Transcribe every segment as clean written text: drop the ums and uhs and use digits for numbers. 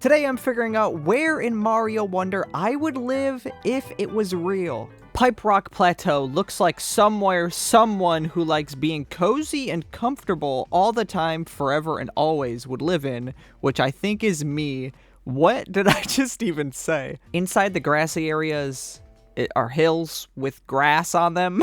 Today I'm figuring out where in Mario Wonder I would live if it was real. Pipe Rock Plateau looks like somewhere someone who likes being cozy and comfortable all the time, forever and always would live in, which I think is me. What did I just even say? Inside the grassy areas are hills with grass on them.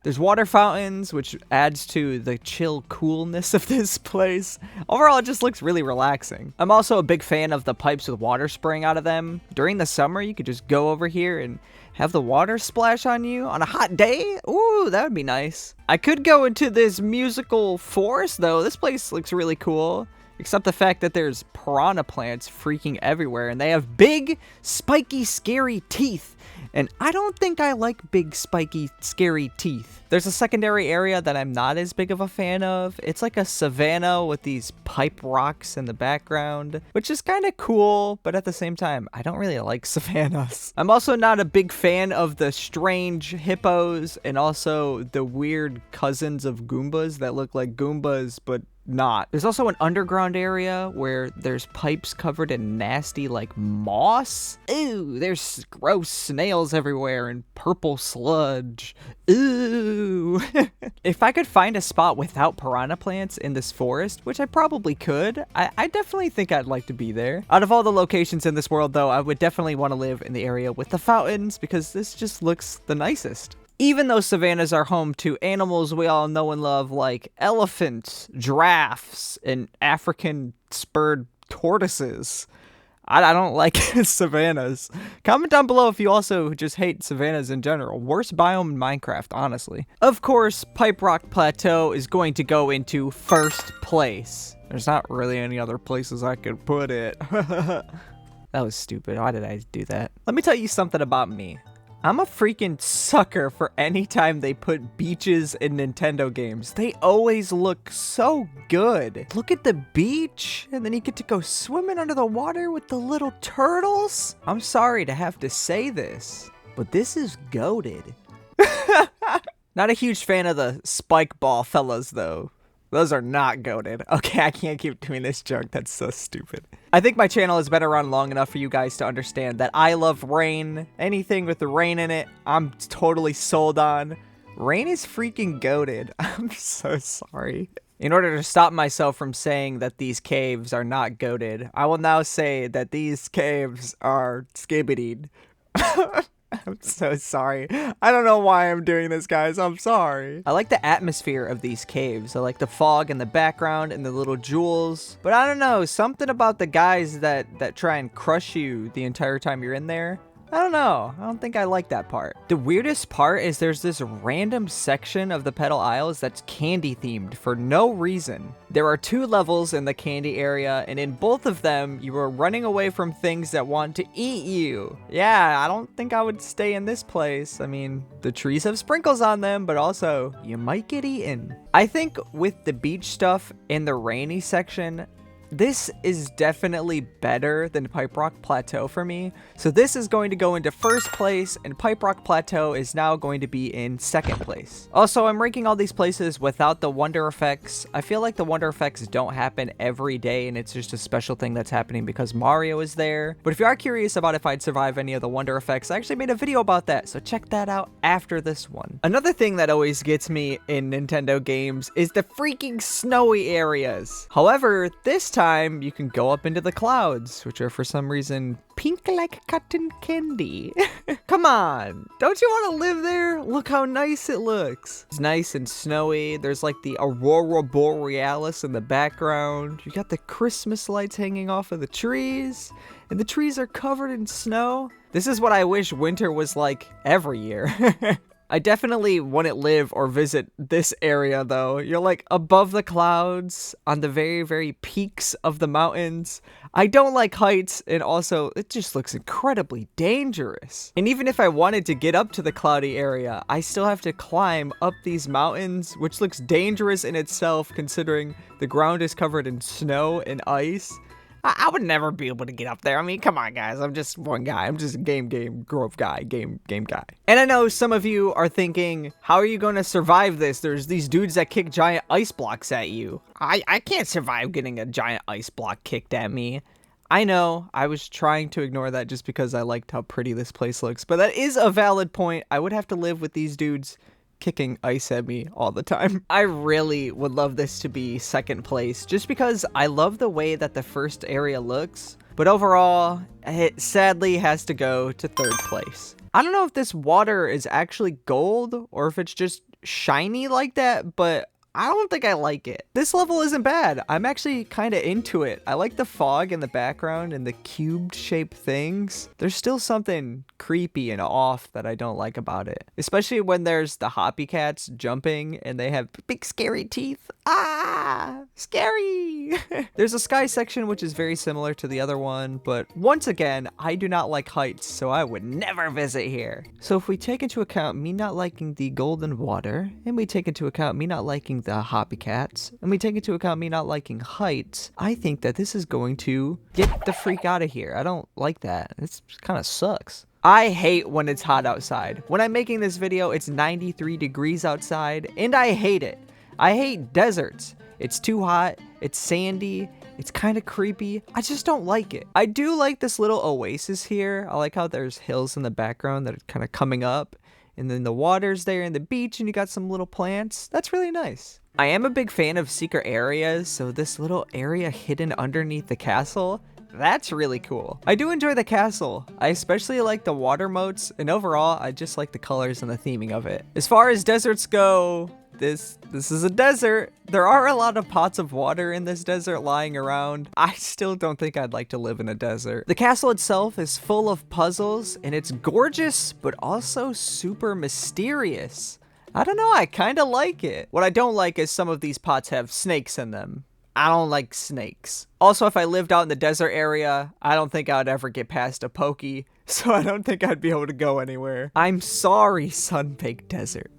There's water fountains, which adds to the chill coolness of this place. Overall, it just looks really relaxing. I'm also a big fan of the pipes with water spraying out of them. During the summer, you could just go over here and have the water splash on you on a hot day. Ooh, that would be nice. I could go into this musical forest, though. This place looks really cool. Except the fact that there's piranha plants freaking everywhere, and they have big, spiky, scary teeth. And I don't think I like big, spiky, scary teeth. There's a secondary area that I'm not as big of a fan of. It's like a savanna with these pipe rocks in the background, which is kind of cool, but at the same time, I don't really like savannas. I'm also not a big fan of the strange hippos and also the weird cousins of Goombas that look like Goombas, but not. There's also an underground area where there's pipes covered in nasty like moss. Ew, there's gross snails everywhere and purple sludge. Ooh. If I could find a spot without piranha plants in this forest, which I probably could, I definitely think I'd like to be there. Out of all the locations in this world though, I would definitely want to live in the area with the fountains because this just looks the nicest. Even though savannas are home to animals we all know and love like elephants, giraffes, and African spurred tortoises, I don't like savannas. Comment down below if you also just hate savannas in general. Worst biome in Minecraft, honestly. Of course, Pipe Rock Plateau is going to go into first place. There's not really any other places I could put it. That was stupid. Why did I do that? Let me tell you something about me. I'm a freaking sucker for any time they put beaches in Nintendo games. They always look so good. Look at the beach, and then you get to go swimming under the water with the little turtles. I'm sorry to have to say this, but this is goated. Not a huge fan of the spike ball fellas, though. Those are not goated. Okay, I can't keep doing this joke. That's so stupid. I think my channel has been around long enough for you guys to understand that I love rain. Anything with the rain in it, I'm totally sold on. Rain is freaking goated. I'm so sorry. In order to stop myself from saying that these caves are not goated, I will now say that these caves are skibbidied. I'm so sorry. I don't know why I'm doing this, guys. I'm sorry. I like the atmosphere of these caves. I like the fog in the background and the little jewels. But I don't know, something about the guys that try and crush you the entire time you're in there. I don't know. I don't think I like that part. The weirdest part is there's this random section of the Petal Isles that's candy themed for no reason. There are 2 levels in the candy area, and in both of them, you are running away from things that want to eat you. Yeah, I don't think I would stay in this place. I mean, the trees have sprinkles on them, but also, you might get eaten. I think with the beach stuff in the rainy section, this is definitely better than Pipe Rock Plateau for me. So this is going to go into first place, and Pipe Rock Plateau is now going to be in second place. Also, I'm ranking all these places without the wonder effects. I feel like the wonder effects don't happen every day, and it's just a special thing that's happening because Mario is there. But if you are curious about if I'd survive any of the wonder effects, I actually made a video about that, so check that out after this one. Another thing that always gets me in Nintendo games is the freaking snowy areas. However, this time you can go up into the clouds, which are for some reason pink like cotton candy. Come on, don't you want to live there? Look how nice it looks. It's nice and snowy. There's like the aurora borealis in the background. You got the Christmas lights hanging off of the trees, and the trees are covered in snow. This is what I wish winter was like every year. I definitely wouldn't live or visit this area though. You're like above the clouds on the very, very peaks of the mountains. I don't like heights, and also it just looks incredibly dangerous. And even if I wanted to get up to the cloudy area, I still have to climb up these mountains, which looks dangerous in itself considering the ground is covered in snow and ice. I would never be able to get up there. I mean, come on, guys. I'm just one guy. I'm just a game grove guy, game guy. And I know some of you are thinking, how are you going to survive this? There's these dudes that kick giant ice blocks at you. I can't survive getting a giant ice block kicked at me. I know, I was trying to ignore that just because I liked how pretty this place looks, but that is a valid point. I would have to live with these dudes kicking ice at me all the time. I really would love this to be second place just because I love the way that the first area looks, but overall, it sadly has to go to third place. I don't know if this water is actually gold or if it's just shiny like that, but I don't think I like it. This level isn't bad. I'm actually kind of into it. I like the fog in the background and the cubed shaped things. There's still something creepy and off that I don't like about it. Especially when there's the hoppy cats jumping and they have big scary teeth. Ah, scary. There's a sky section which is very similar to the other one, but once again, I do not like heights, so I would never visit here. So if we take into account me not liking the golden water, and we take into account me not liking the hoppy cats, and we take into account me not liking heights, I think that this is going to get the freak out of here. I don't like that. It kind of sucks. I hate when it's hot outside. When I'm making this video, it's 93 degrees outside, and I hate it. I hate deserts. It's too hot, it's sandy, it's kind of creepy. I just don't like it. I do like this little oasis here. I like how there's hills in the background that are kind of coming up, and then the water's there and the beach, and you got some little plants. That's really nice. I am a big fan of secret areas, so this little area hidden underneath the castle, that's really cool. I do enjoy the castle. I especially like the water moats, and overall, I just like the colors and the theming of it. As far as deserts go, this is a desert. There are a lot of pots of water in this desert lying around. I still don't think I'd like to live in a desert. The castle itself is full of puzzles, and it's gorgeous, but also super mysterious. I don't know, I kind of like it. What I don't like is some of these pots have snakes in them. I don't like snakes. Also, if I lived out in the desert area, I don't think I'd ever get past a pokey, so I don't think I'd be able to go anywhere. I'm sorry, Sunbaked Desert.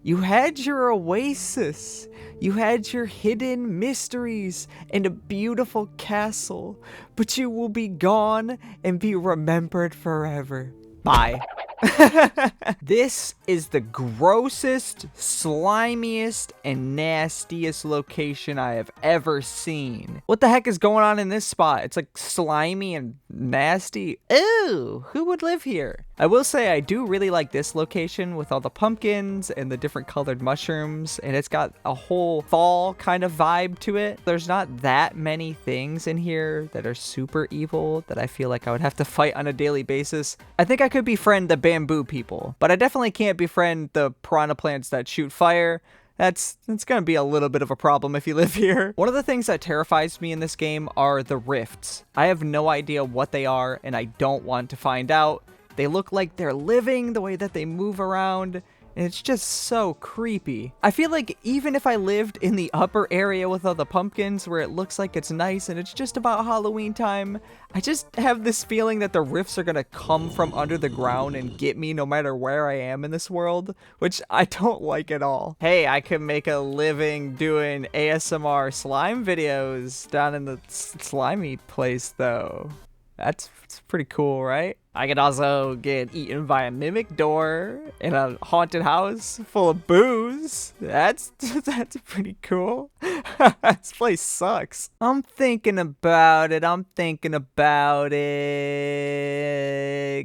You had your oasis, you had your hidden mysteries and a beautiful castle, but you will be gone and be remembered forever. Bye. This is the grossest, slimiest, and nastiest location I have ever seen. What the heck is going on in this spot? It's like slimy and nasty. Ew, who would live here? I will say I do really like this location with all the pumpkins and the different colored mushrooms, and it's got a whole fall kind of vibe to it. There's not that many things in here that are super evil that I feel like I would have to fight on a daily basis. I think I could befriend the bamboo people, but I definitely can't befriend the piranha plants that shoot fire. That's gonna be a little bit of a problem if you live here. One of the things that terrifies me in this game are the rifts. I have no idea what they are, and I don't want to find out. They look like they're living the way that they move around, and it's just so creepy. I feel like even if I lived in the upper area with all the pumpkins where it looks like it's nice and it's just about Halloween time, I just have this feeling that the rifts are gonna come from under the ground and get me no matter where I am in this world, which I don't like at all. Hey, I could make a living doing ASMR slime videos down in the slimy place though. That's pretty cool, right? I could also get eaten by a mimic door in a haunted house full of booze. That's pretty cool. This place sucks. I'm thinking about it.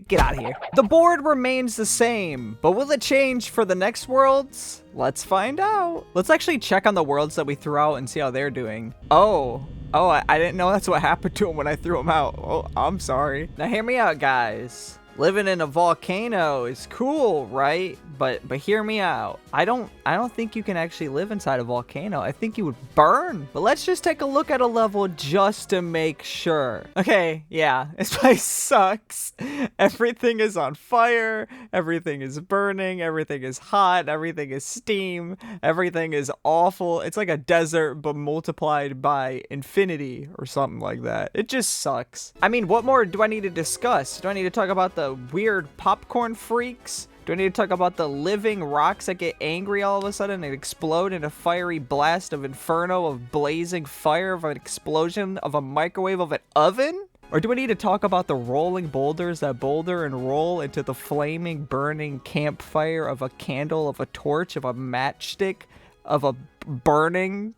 Get out of here. The board remains the same, but will it change for the next worlds? Let's find out. Let's actually check on the worlds that we threw out and see how they're doing. Oh, I didn't know that's what happened to them when I threw them out. Oh, I'm sorry. Now hear me out, guys. Living in a volcano is cool, right? But hear me out. I don't think you can actually live inside a volcano. I think you would burn. But let's just take a look at a level just to make sure. Okay, yeah, this place sucks. Everything is on fire. Everything is burning. Everything is hot. Everything is steam. Everything is awful. It's like a desert, but multiplied by infinity or something like that. It just sucks. I mean, what more do I need to discuss? Do I need to talk about the weird popcorn freaks? Do I need to talk about the living rocks that get angry all of a sudden and explode in a fiery blast of inferno, of blazing fire, of an explosion, of a microwave, of an oven? Or do I need to talk about the rolling boulders that boulder and roll into the flaming, burning campfire of a candle, of a torch, of a matchstick, of a burn?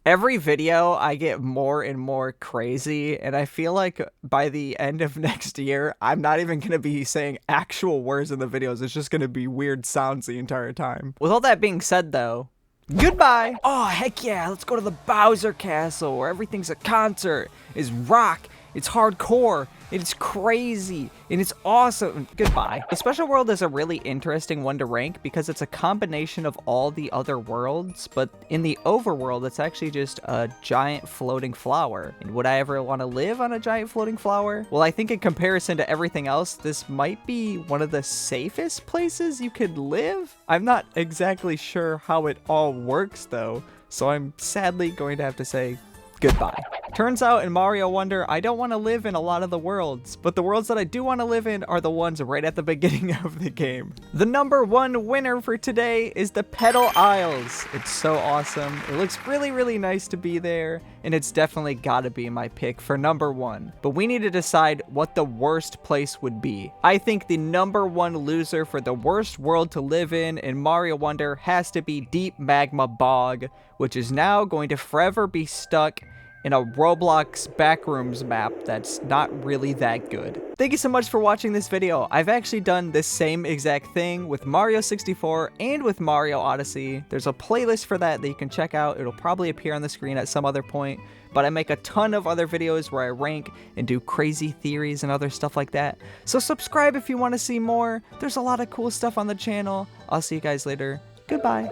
Every video, I get more and more crazy, and I feel like by the end of next year, I'm not even going to be saying actual words in the videos. It's just going to be weird sounds the entire time. With all that being said, though, goodbye! Oh, heck yeah, let's go to the Bowser Castle, where everything's a concert. It's rock, it's hardcore, it's crazy, and it's awesome. Goodbye. The Special World is a really interesting one to rank because it's a combination of all the other worlds, but in the overworld, it's actually just a giant floating flower. And would I ever want to live on a giant floating flower? Well, I think in comparison to everything else, this might be one of the safest places you could live. I'm not exactly sure how it all works, though, so I'm sadly going to have to say goodbye. Turns out in Mario Wonder, I don't want to live in a lot of the worlds, but the worlds that I do want to live in are the ones right at the beginning of the game. The #1 winner for today is the Petal Isles. It's so awesome. It looks really, really nice to be there, and it's definitely gotta be my pick for #1. But we need to decide what the worst place would be. I think the #1 loser for the worst world to live in Mario Wonder has to be Deep Magma Bog, which is now going to forever be stuck in a Roblox backrooms map that's not really that good. Thank you so much for watching this video. I've actually done the same exact thing with Mario 64 and with Mario Odyssey. There's a playlist for that you can check out. It'll probably appear on the screen at some other point, but I make a ton of other videos where I rank and do crazy theories and other stuff like that. So subscribe if you want to see more. There's a lot of cool stuff on the channel. I'll see you guys later. Goodbye.